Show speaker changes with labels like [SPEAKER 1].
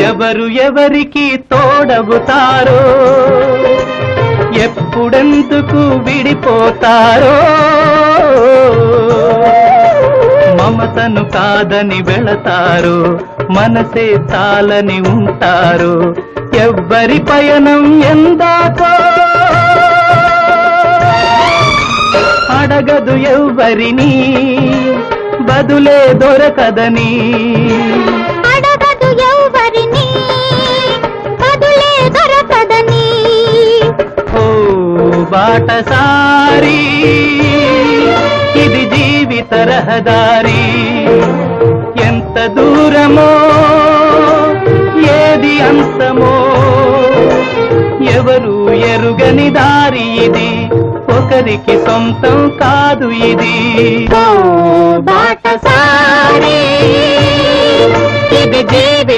[SPEAKER 1] ఎవరు ఎవరికి తోడవుతారో ఎప్పుడెందుకు విడిపోతారో మమతను కాదని వెళతారు మనసే చాలని ఉంటారు ఎవ్వరి పయనం ఎందాకో అడగదు ఎవ్వరిని బదులే దొరకదని
[SPEAKER 2] అడగదు ఎవ్వరిని బదులే దొరకదని
[SPEAKER 1] ఓ బాటసారి ఇది జీవిత రహదారి ఎంత దూరమో ఏది అంతమో ఎవరు ఎరుగని దారి ఇది ఒకరికి సొంతం కాదు ఇది
[SPEAKER 2] ఓ బాటసారి
[SPEAKER 1] ఇది జీవిత